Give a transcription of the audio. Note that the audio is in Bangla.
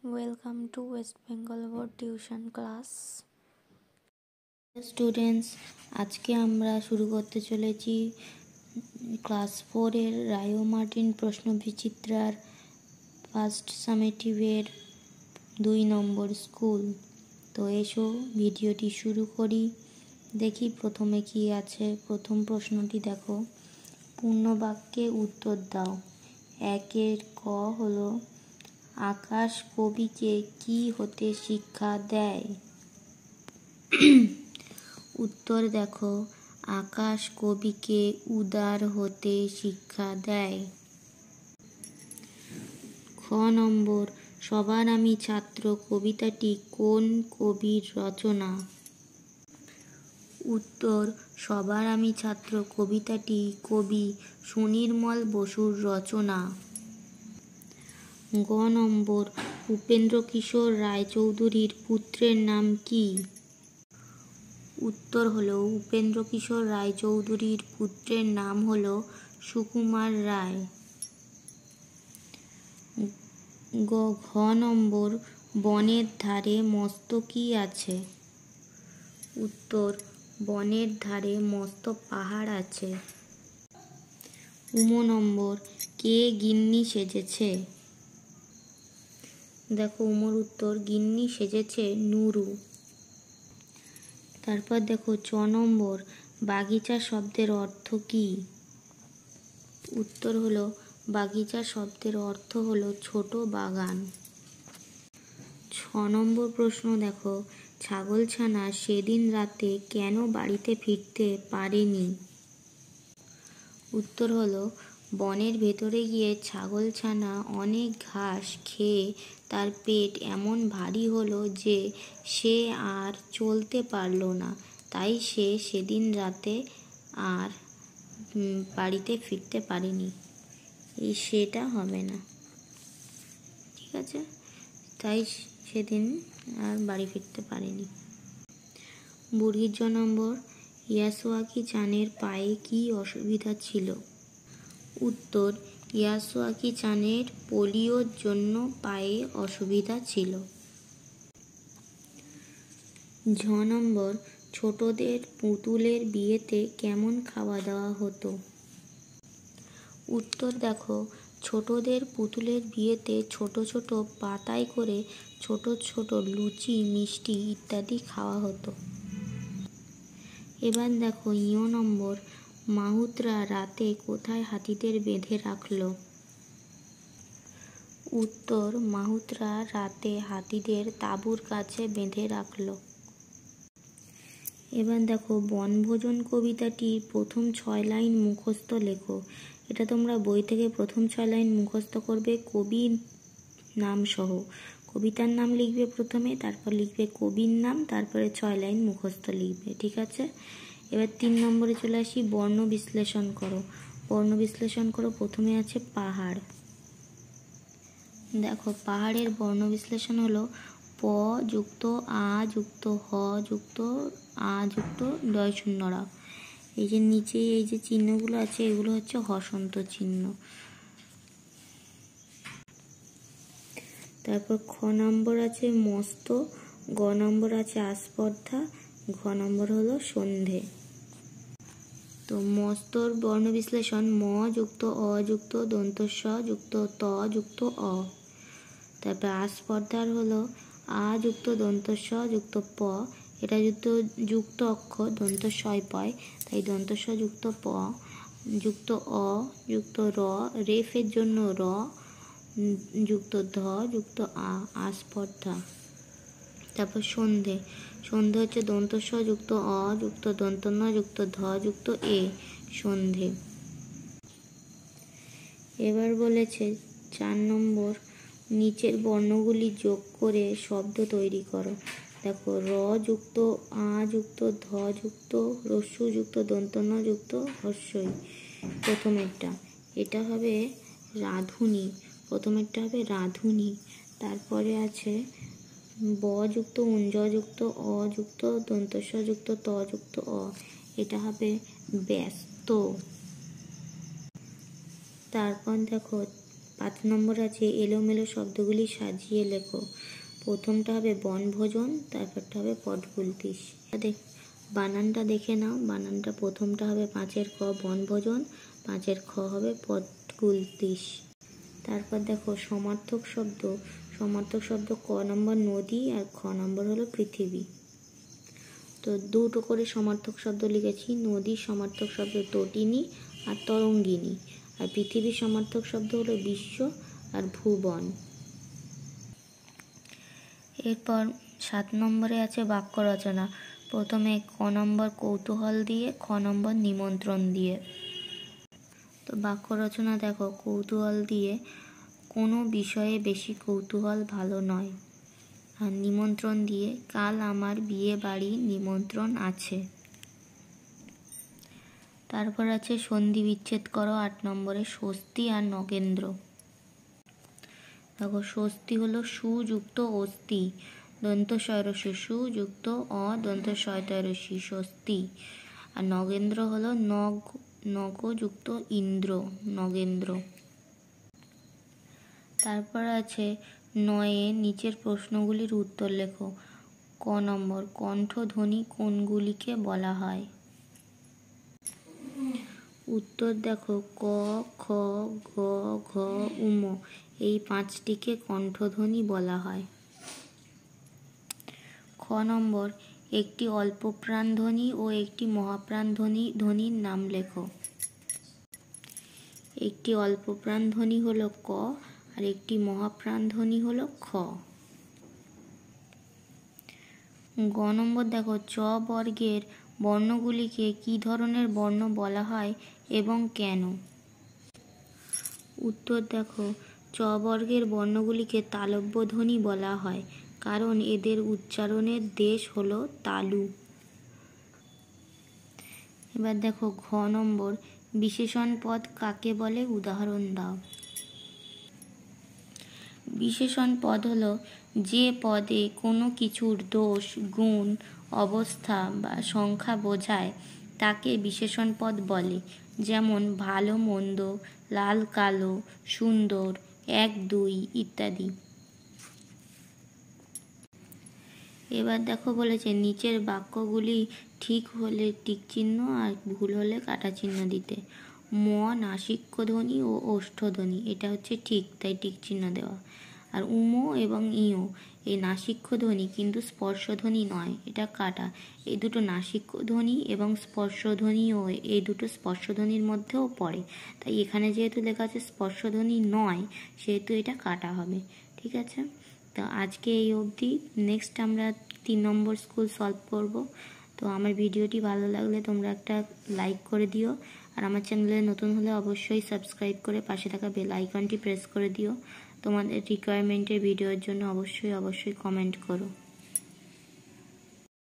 Welcome to West Bengal board tuition class. Students, আজকে আমরা শুরু করতে চলেছি ক্লাস 4-এর রায় ও মার্টিন প্রশ্ন বিচিত্রার ফার্স্ট সামেটিভের 2 নম্বর স্কুল। তো এসো ভিডিওটি শুরু করি। দেখি প্রথমে কি আছে। প্রথম প্রশ্নটি দেখো, পূর্ণ বাক্যে উত্তর দাও। 1-এর ক হলো, আকাশ কবিকে কি হতে শিক্ষা দেয়? উত্তর দেখো, আকাশ কবিকে উদার হতে শিক্ষা দেয়। খ নম্বর, সবার আমি ছাত্র কবিতাটি কোন কবির রচনা? উত্তর, সবার আমি ছাত্র কবিতাটি কবি সুনির্মল বসুর রচনা। গ নম্বর, উপেন্দ্রকিশোর রায়চৌধুরীর পুত্রের নাম কি? উত্তর হলো, উপেন্দ্রকিশোর রায়চৌধুরীর পুত্রের নাম হলো সুকুমার রায়। ঘ নম্বর, বনের ধারে মস্ত কি আছে? উত্তর, বনের ধারে মস্ত পাহাড় আছে। নম্বর, কে গিন্নি সেজেছে? দেখো উমর উত্তর, গিন্নি সেজেছে নুরু। তারপর দেখো চ নম্বর, বাগিচা শব্দের অর্থ কি? উত্তর হলো, বাগিচা শব্দের অর্থ হলো ছোট বাগান। 6 নম্বর প্রশ্ন দেখো, ছাগলছানা সেদিন রাতে কেন বাড়িতে ফিরতে পারেনি? উত্তর হলো, বনের ভেতরে গিয়ে ছাগলছানা অনেক ঘাস খেয়ে তার পেট এমন ভারী হলো যে সে আর চলতে পারল না, তাই সে সেদিন রাতে আর বাড়িতে ফিরতে পারেনি। এই সেটা হবে না, ঠিক আছে? তাই সেদিন আর বাড়ি ফিরতে পারেনি। বুড়ির জ নম্বর, ইয়াসুয়াকি চানের পায়ে কি অসুবিধা ছিল? উত্তর, ইয়াসুয়াকি চানের পোলিওর জন্য পায়ে অসুবিধা ছিল। ঝ নম্বর, ছোটদের পুতুলের বিয়েতে কেমন খাওয়া দাওয়া হতো? উত্তর দেখো, ছোটদের পুতুলের বিয়েতে ছোট ছোট পাতায় করে ছোট ছোট লুচি, মিষ্টি ইত্যাদি খাওয়া হতো। এবার দেখো ই নম্বর, মাহুতরা রাতে কোথায় হাতিদের বেঁধে রাখলো? উত্তর, মাহুতরা রাতে হাতিদের তাঁবুর কাছে বেঁধে রাখলো। এবার দেখো, বনভোজন কবিতাটির প্রথম 6 লাইন মুখস্থ লেখো। এটা তোমরা বই থেকে প্রথম 6 লাইন মুখস্থ করবে কবির নাম সহ। কবিতার নাম লিখবে প্রথমে, তারপর লিখবে কবির নাম, তারপরে 6 লাইন মুখস্থ লিখবে, ঠিক আছে? এবার 3 নম্বরে চলে আসি, বর্ণ বিশ্লেষণ করো। বর্ণ বিশ্লেষণ করো, প্রথমে আছে পাহাড়। দেখো, পাহাড়ের বর্ণ বিশ্লেষণ হলো প যুক্ত আ যুক্ত হ যুক্ত আ যুক্ত ডয় শূন্য রা। এই যে নিচে এই যে চিহ্নগুলো আছে, এগুলো হচ্ছে হসন্ত চিহ্ন। তারপর খ নম্বর আছে মস্ত, গ নম্বর আছে আস্পর্ধা, ঘ নম্বর হলো সন্ধে। তো মস্তর বর্ণ বিশ্লেষণ ম যুক্ত অ যুক্ত দন্তস্ব যুক্ত ত যুক্ত অ। তারপর আস্পর্ধার হলো আ যুক্ত দন্তস্ব যুক্ত প, এটা যুক্ত অক্ষর দন্তস্বয় পয়, তাই দন্তস্ব যুক্ত প যুক্ত অ যুক্ত র, রেফের জন্য র যুক্ত ধ যুক্ত আ, আস্পর্ধা। তারপর সন্ধে, সন্ধে হচ্ছে দন্তস্ব যুক্ত অ যুক্ত দন্তন্য যুক্ত ধ যুক্ত এ, সন্ধে। এবার বলেছে 4 নম্বর, নিচের বর্ণগুলি যোগ করে শব্দ তৈরি করো। দেখো, র যুক্ত আ যুক্ত ধ যুক্ত রস্যু যুক্ত দন্তন্য যুক্ত হর্ষই। প্রথমেরটা এটা হবে রাধুনী, প্রথমেরটা হবে রাধুনী। তারপরে আছে ব যুক্ত উঞ্জ যুক্ত অ যুক্ত দন্তস্ব যুক্ত ত যুক্ত অ, এটা হবে ব্যস্ত। তারপর দেখো 5 নম্বর আছে এলোমেলো শব্দগুলি সাজিয়ে লেখো। প্রথমটা হবে বনভোজন, তারপরটা হবে পটগুলতিস। বানানটা দেখে নাও। বানানটা প্রথমটা হবে 5-এর ক বনভোজন, 5-এর খ হবে পটগুলতিস। তারপর দেখো সমার্থক শব্দ। সমার্থক শব্দ ক নম্বর নদী আর খ নম্বর হলো পৃথিবী। তো দুটো করে সমার্থক শব্দ লিখেছি। নদীর সমার্থক শব্দ তটিনী আর তরঙ্গিনী, আর পৃথিবীর সমার্থক শব্দ হলো বিশ্ব আর ভুবন। এরপর 7 নম্বরে আছে বাক্য রচনা। প্রথমে ক নম্বর কৌতূহল দিয়ে, খ নম্বর নিমন্ত্রণ দিয়ে। তো বাক্য রচনা দেখো, কৌতূহল দিয়ে কোনো বিষয়ে বেশি কৌতূহল ভালো নয়। আর নিমন্ত্রণ দিয়ে কাল আমার বিয়ে বাড়ি নিমন্ত্রণ আছে। তারপর আছে সন্ধি বিচ্ছেদ করো 8 নম্বরে স্বস্তি আর নগেন্দ্র। দেখো স্বস্তি হলো সুযুক্ত অস্তি, দন্ত শয়রস্য সু যুক্ত অ দন্ত শয়তরস্যি স্বস্তি। আর নগেন্দ্র হলো নগযুক্ত ইন্দ্র, নগেন্দ্র। তারপর আছে 9 নিচের প্রশ্নগুলির উত্তর লেখো। ক নম্বর কণ্ঠধ্বনি কোনগুলিকে বলা হয়? উত্তর দেখো ক, খ, গ, ঘ, উম এই 5টিকে কণ্ঠধ্বনি বলা হয়। খ নম্বর একটি অল্পপ্রাণ ধ্বনি ও একটি মহাপ্রাণ ধ্বনির নাম লেখো। একটি অল্পপ্রাণ ধ্বনি হলো ক আর একটি মহাপ্রাণ ধ্বনি হলো খ। গ নম্বর দেখো চ বর্গের বর্ণগুলিকে কি ধরনের বর্ণ বলা হয় এবং কেন? উত্তর দেখো চ বর্গের বর্ণগুলিকে তালব্য ধ্বনি বলা হয়, কারণ এদের উচ্চারণের দেশ হলো তালু। এবার দেখো ঘ নম্বর বিশেষণ পদ কাকে বলে উদাহরণ দাও। বিশেষণ পদ হলো যে পদে কোনো কিছুর দোষ, গুণ, অবস্থা বা সংখ্যা বোঝায় তাকে বিশেষণ পদ বলে। যেমন ভালো মন্দ, লাল কালো, সুন্দর, 1 2 ইত্যাদি। এবার দেখো বলেছে নিচের বাক্যগুলি ঠিক হলে টিক চিহ্ন আর ভুল হলে কাটা চিহ্ন দিতে। ম নাসিক্য ধ্বনি ও ওষ্ঠধ্বনি, এটা হচ্ছে ঠিক, তাই টিক চিহ্ন দেওয়া। আর উম এবং ইয় এই নাসিক্য ধ্বনি কিন্তু স্পর্শধ্বনি নয়, এটা কাটা। এই দুটো নাসিক্য ধ্বনি এবং স্পর্শধ্বনিও এই দুটো স্পর্শধ্বনির মধ্যেও পড়ে, তাই এখানে যেহেতু লেখা আছে স্পর্শধ্বনি নয় সেহেতু এটা কাটা হবে। ঠিক আছে, তো আজকে এই অবধি। নেক্সট আমরা 3 নম্বর স্কুল সলভ করব। তো আমার ভিডিওটি ভালো লাগলে তোমরা একটা লাইক করে দিও, আর আমার চ্যানেলে নতুন হলে অবশ্যই সাবস্ক্রাইব করে পাশে থাকা বেল আইকনটি প্রেস করে দিও। তোমাদের রিকোয়ারমেন্টের ভিডিওর জন্য অবশ্যই কমেন্ট করো।